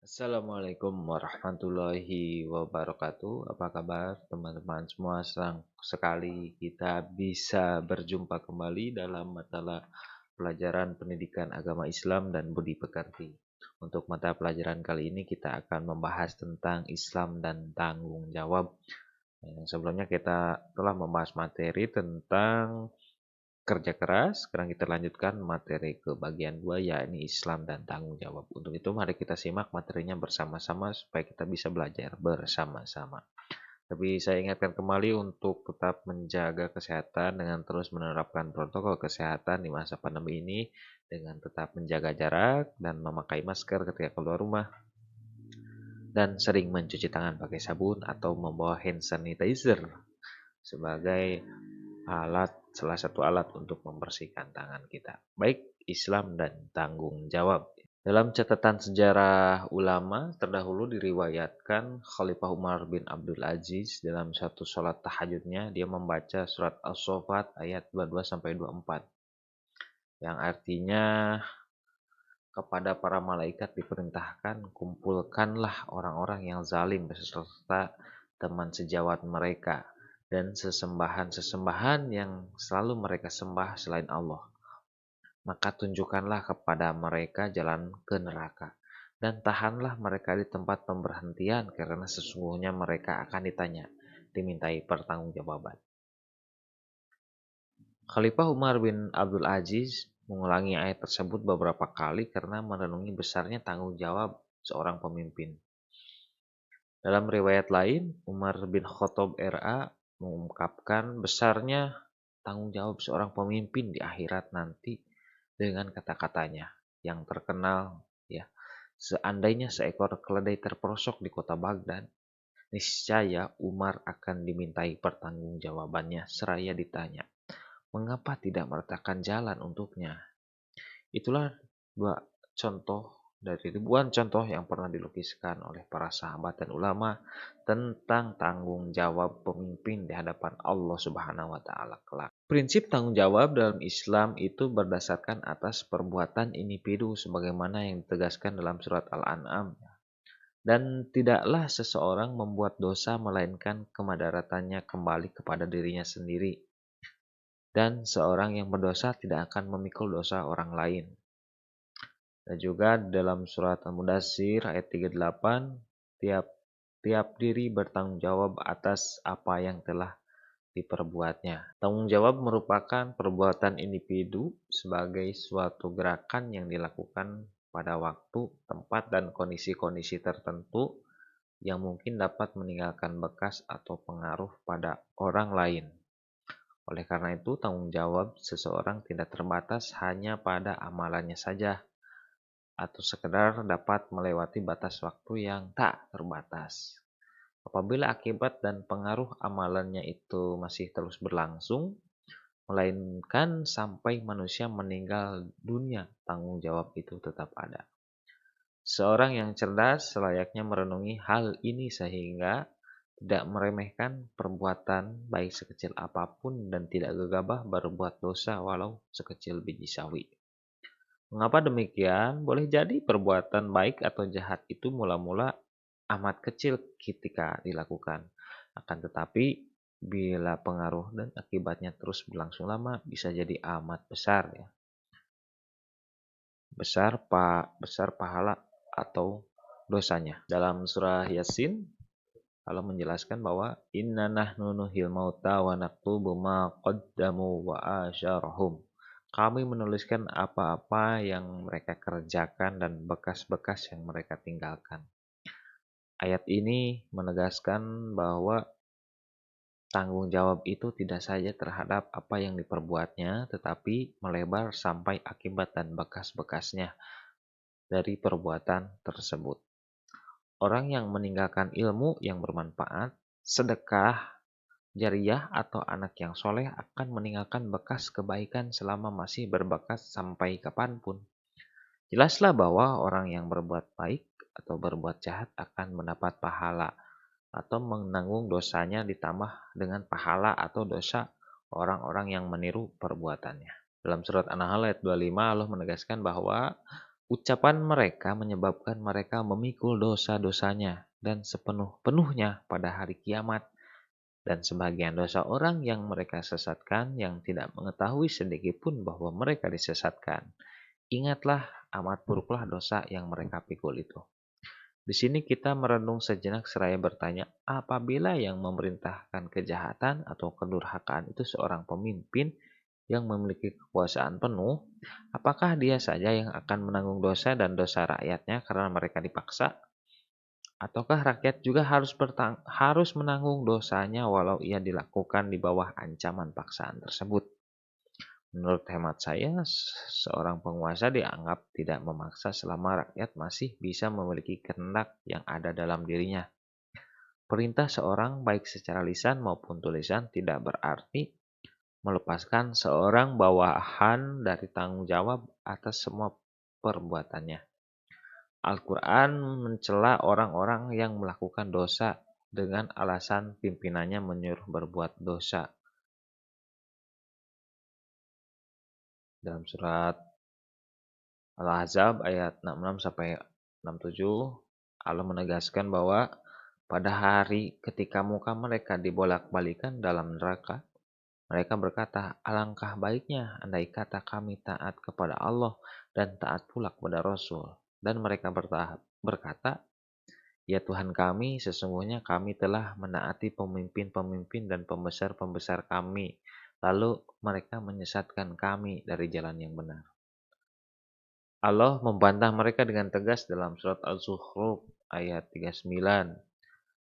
Assalamualaikum warahmatullahi wabarakatuh. Apa kabar teman-teman semua? Senang sekali kita bisa berjumpa kembali dalam mata pelajaran pendidikan agama Islam dan budi pekerti. Untuk mata pelajaran kali ini kita akan membahas tentang Islam dan tanggung jawab. Sebelumnya kita telah membahas materi tentang kerja keras. Sekarang kita lanjutkan materi ke bagian 2, yakni Islam dan tanggung jawab. Untuk itu mari kita simak materinya bersama-sama supaya kita bisa belajar bersama-sama. Tapi saya ingatkan kembali untuk tetap menjaga kesehatan dengan terus menerapkan protokol kesehatan di masa pandemi ini dengan tetap menjaga jarak dan memakai masker ketika keluar rumah dan sering mencuci tangan pakai sabun atau membawa hand sanitizer sebagai salah satu alat untuk membersihkan tangan kita. Baik, Islam dan tanggung jawab. Dalam catatan sejarah ulama, terdahulu diriwayatkan Khalifah Umar bin Abdul Aziz dalam satu sholat tahajudnya, dia membaca surat As-Saffat ayat 22 sampai 24, yang artinya kepada para malaikat diperintahkan, kumpulkanlah orang-orang yang zalim beserta teman sejawat mereka dan sesembahan-sesembahan yang selalu mereka sembah selain Allah. Maka tunjukkanlah kepada mereka jalan ke neraka, dan tahanlah mereka di tempat pemberhentian karena sesungguhnya mereka akan dimintai pertanggungjawaban. Khalifah Umar bin Abdul Aziz mengulangi ayat tersebut beberapa kali karena merenungi besarnya tanggung jawab seorang pemimpin. Dalam riwayat lain, Umar bin Khattab RA mengungkapkan besarnya tanggung jawab seorang pemimpin di akhirat nanti dengan kata-katanya yang terkenal, ya. Seandainya seekor keledai terperosok di kota Baghdad, niscaya Umar akan dimintai pertanggungjawabannya seraya ditanya, mengapa tidak meletakkan jalan untuknya? Itulah dua contoh dari ribuan contoh yang pernah dilukiskan oleh para sahabat dan ulama tentang tanggung jawab pemimpin di hadapan Allah Subhanahu wa taala kelak. Prinsip tanggung jawab dalam Islam itu berdasarkan atas perbuatan individu sebagaimana yang ditegaskan dalam surat Al-An'am. Dan tidaklah seseorang membuat dosa melainkan kemadaratannya kembali kepada dirinya sendiri. Dan seorang yang berdosa tidak akan memikul dosa orang lain. Dan juga dalam surat Al-Mudaththir ayat 38, tiap diri bertanggung jawab atas apa yang telah diperbuatnya. Tanggung jawab merupakan perbuatan individu sebagai suatu gerakan yang dilakukan pada waktu, tempat, dan kondisi-kondisi tertentu yang mungkin dapat meninggalkan bekas atau pengaruh pada orang lain. Oleh karena itu, tanggung jawab seseorang tidak terbatas hanya pada amalannya saja, atau sekedar dapat melewati batas waktu yang tak terbatas. Apabila akibat dan pengaruh amalannya itu masih terus berlangsung, melainkan sampai manusia meninggal dunia, tanggung jawab itu tetap ada. Seorang yang cerdas selayaknya merenungi hal ini sehingga tidak meremehkan perbuatan baik sekecil apapun dan tidak gegabah berbuat dosa walau sekecil biji sawi. Mengapa demikian? Boleh jadi perbuatan baik atau jahat itu mula-mula amat kecil ketika dilakukan. Akan tetapi, bila pengaruh dan akibatnya terus berlangsung lama, bisa jadi amat besar, ya. Besar pahala atau dosanya. Dalam surah Yasin, Allah menjelaskan bahwa inna nahnu nuhyil mauta wa naktubu ma qaddamu wa asyarahum. Kami menuliskan apa-apa yang mereka kerjakan dan bekas-bekas yang mereka tinggalkan. Ayat ini menegaskan bahwa tanggung jawab itu tidak saja terhadap apa yang diperbuatnya, tetapi melebar sampai akibat dan bekas-bekasnya dari perbuatan tersebut. Orang yang meninggalkan ilmu yang bermanfaat, sedekah, Jariyah atau anak yang soleh akan meninggalkan bekas kebaikan selama masih berbekas sampai kapanpun. Jelaslah bahwa orang yang berbuat baik atau berbuat jahat akan mendapat pahala atau menanggung dosanya ditambah dengan pahala atau dosa orang-orang yang meniru perbuatannya. Dalam surat An-Nahl ayat 25 Allah menegaskan bahwa Ucapan mereka menyebabkan mereka memikul dosa-dosanya dan sepenuh-penuhnya pada hari kiamat. Dan sebagian dosa orang yang mereka sesatkan yang tidak mengetahui sedikit pun bahwa mereka disesatkan. Ingatlah, amat buruklah dosa yang mereka pikul itu. Di sini kita merenung sejenak seraya bertanya, apabila yang memerintahkan kejahatan atau kedurhakaan itu seorang pemimpin yang memiliki kekuasaan penuh, apakah dia saja yang akan menanggung dosa dan dosa rakyatnya karena mereka dipaksa? Ataukah rakyat juga harus menanggung dosanya walau ia dilakukan di bawah ancaman paksaan tersebut? Menurut hemat saya, seorang penguasa dianggap tidak memaksa selama rakyat masih bisa memiliki kehendak yang ada dalam dirinya. Perintah seorang baik secara lisan maupun tulisan tidak berarti melepaskan seorang bawahan dari tanggung jawab atas semua perbuatannya. Al-Quran mencela orang-orang yang melakukan dosa dengan alasan pimpinannya menyuruh berbuat dosa. Dalam surat Al-Ahzab ayat 66-67, Allah menegaskan bahwa pada hari ketika muka mereka dibolak-balikan dalam neraka, mereka berkata, alangkah baiknya andai kata kami taat kepada Allah dan taat pula kepada Rasul. Dan mereka berkata, ya Tuhan kami, sesungguhnya kami telah menaati pemimpin-pemimpin dan pembesar-pembesar kami. Lalu mereka menyesatkan kami dari jalan yang benar. Allah membantah mereka dengan tegas dalam surat Al-Zukhruf ayat 39.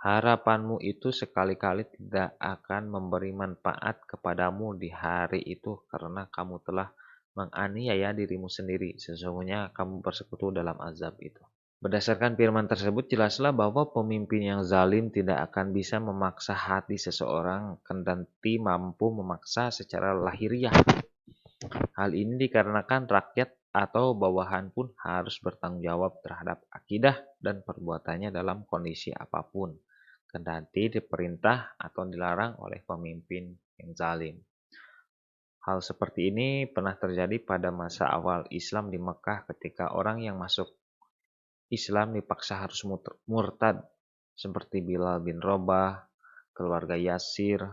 Harapanmu itu sekali-kali tidak akan memberi manfaat kepadamu di hari itu karena kamu telah menganiaya dirimu sendiri. Sesungguhnya kamu bersekutu dalam azab itu. Berdasarkan firman tersebut, jelaslah bahwa pemimpin yang zalim tidak akan bisa memaksa hati seseorang kendati mampu memaksa secara lahiriah. Hal ini dikarenakan rakyat atau bawahan pun harus bertanggung jawab terhadap akidah dan perbuatannya dalam kondisi apapun, kendati diperintah atau dilarang oleh pemimpin yang zalim. Hal seperti ini pernah terjadi pada masa awal Islam di Mekah ketika orang yang masuk Islam dipaksa harus murtad, seperti Bilal bin Rabah, keluarga Yasir.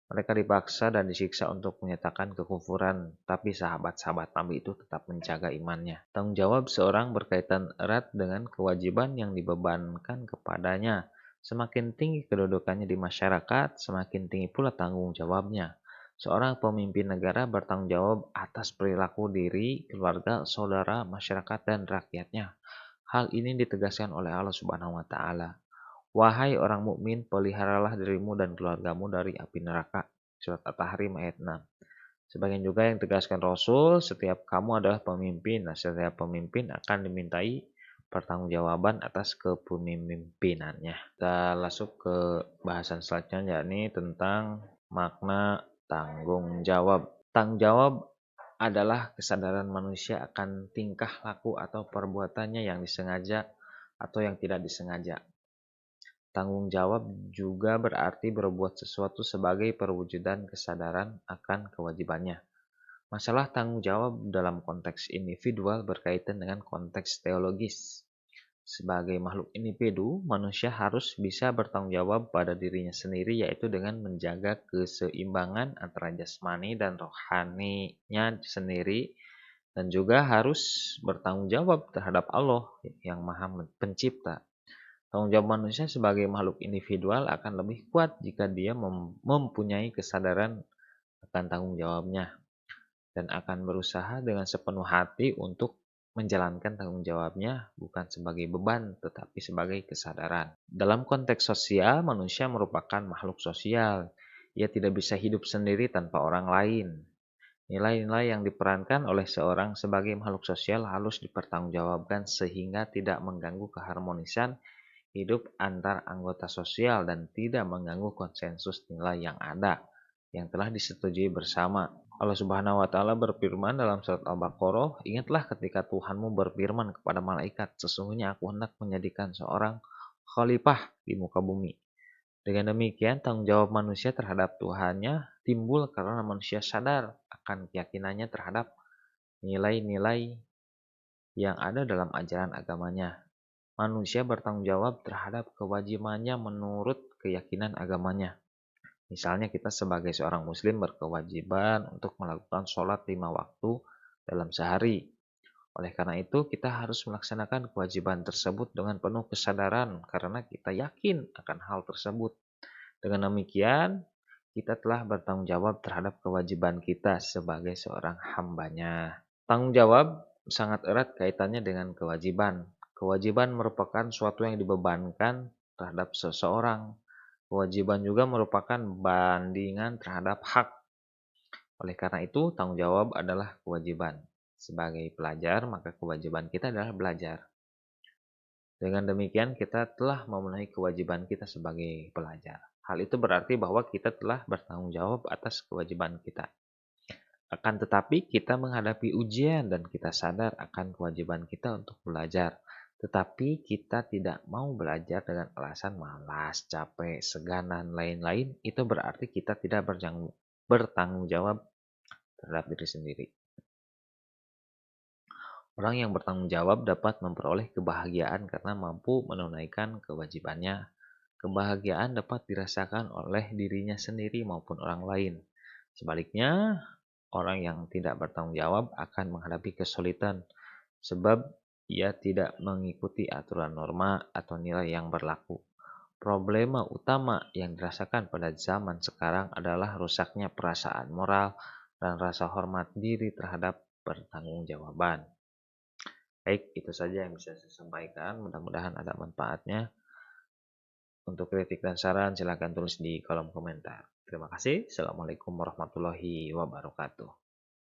Mereka dipaksa dan disiksa untuk menyatakan kekufuran, tapi sahabat-sahabat Nabi itu tetap menjaga imannya. Tanggung jawab seorang berkaitan erat dengan kewajiban yang dibebankan kepadanya. Semakin tinggi kedudukannya di masyarakat, semakin tinggi pula tanggung jawabnya. Seorang pemimpin negara bertanggung jawab atas perilaku diri, keluarga, saudara, masyarakat, dan rakyatnya. Hal ini ditegaskan oleh Allah Subhanahu wa taala. Wahai orang mukmin, peliharalah dirimu dan keluargamu dari api neraka. Surat At-Tahrim ayat 6. Sebagian juga yang ditegaskan Rasul, setiap kamu adalah pemimpin. Nah, setiap pemimpin akan dimintai pertanggungjawaban atas kepemimpinannya. Kita masuk ke bahasan selanjutnya, yakni tentang makna tanggung jawab. Tanggung jawab adalah kesadaran manusia akan tingkah laku atau perbuatannya yang disengaja atau yang tidak disengaja. Tanggung jawab juga berarti berbuat sesuatu sebagai perwujudan kesadaran akan kewajibannya. Masalah tanggung jawab dalam konteks individual berkaitan dengan konteks teologis. Sebagai makhluk individu, manusia harus bisa bertanggung jawab pada dirinya sendiri, yaitu dengan menjaga keseimbangan antara jasmani dan rohaninya sendiri, dan juga harus bertanggung jawab terhadap Allah yang Maha Pencipta. Tanggung jawab manusia sebagai makhluk individual akan lebih kuat jika dia mempunyai kesadaran akan tanggung jawabnya dan akan berusaha dengan sepenuh hati untuk menjalankan tanggung jawabnya bukan sebagai beban tetapi sebagai kesadaran. Dalam konteks sosial, manusia merupakan makhluk sosial. Ia tidak bisa hidup sendiri tanpa orang lain. Nilai-nilai yang diperankan oleh seorang sebagai makhluk sosial harus dipertanggungjawabkan sehingga tidak mengganggu keharmonisan hidup antar anggota sosial dan tidak mengganggu konsensus nilai yang ada, yang telah disetujui bersama. Allah Subhanahu wa taala berfirman dalam surat Al-Baqarah, "Ingatlah ketika Tuhanmu berfirman kepada malaikat, sesungguhnya aku hendak menjadikan seorang khalifah di muka bumi." Dengan demikian, tanggung jawab manusia terhadap Tuhannya timbul karena manusia sadar akan keyakinannya terhadap nilai-nilai yang ada dalam ajaran agamanya. Manusia bertanggung jawab terhadap kewajibannya menurut keyakinan agamanya. Misalnya kita sebagai seorang muslim berkewajiban untuk melakukan sholat 5 waktu dalam sehari. Oleh karena itu, kita harus melaksanakan kewajiban tersebut dengan penuh kesadaran karena kita yakin akan hal tersebut. Dengan demikian, kita telah bertanggung jawab terhadap kewajiban kita sebagai seorang hambanya. Tanggung jawab sangat erat kaitannya dengan kewajiban. Kewajiban merupakan suatu yang dibebankan terhadap seseorang. Kewajiban juga merupakan bandingan terhadap hak. Oleh karena itu, tanggung jawab adalah kewajiban. Sebagai pelajar, maka kewajiban kita adalah belajar. Dengan demikian, kita telah memenuhi kewajiban kita sebagai pelajar. Hal itu berarti bahwa kita telah bertanggung jawab atas kewajiban kita. Akan tetapi, kita menghadapi ujian dan kita sadar akan kewajiban kita untuk belajar. Tetapi kita tidak mau belajar dengan alasan malas, capek, segan, dan lain-lain. Itu berarti kita tidak bertanggung jawab terhadap diri sendiri. Orang yang bertanggung jawab dapat memperoleh kebahagiaan karena mampu menunaikan kewajibannya. Kebahagiaan dapat dirasakan oleh dirinya sendiri maupun orang lain. Sebaliknya, orang yang tidak bertanggung jawab akan menghadapi kesulitan sebab ia tidak mengikuti aturan norma atau nilai yang berlaku. Problema utama yang dirasakan pada zaman sekarang adalah rusaknya perasaan moral dan rasa hormat diri terhadap pertanggungjawaban. Baik, itu saja yang bisa saya sampaikan. Mudah-mudahan ada manfaatnya. Untuk kritik dan saran, silakan tulis di kolom komentar. Terima kasih. Assalamualaikum warahmatullahi wabarakatuh.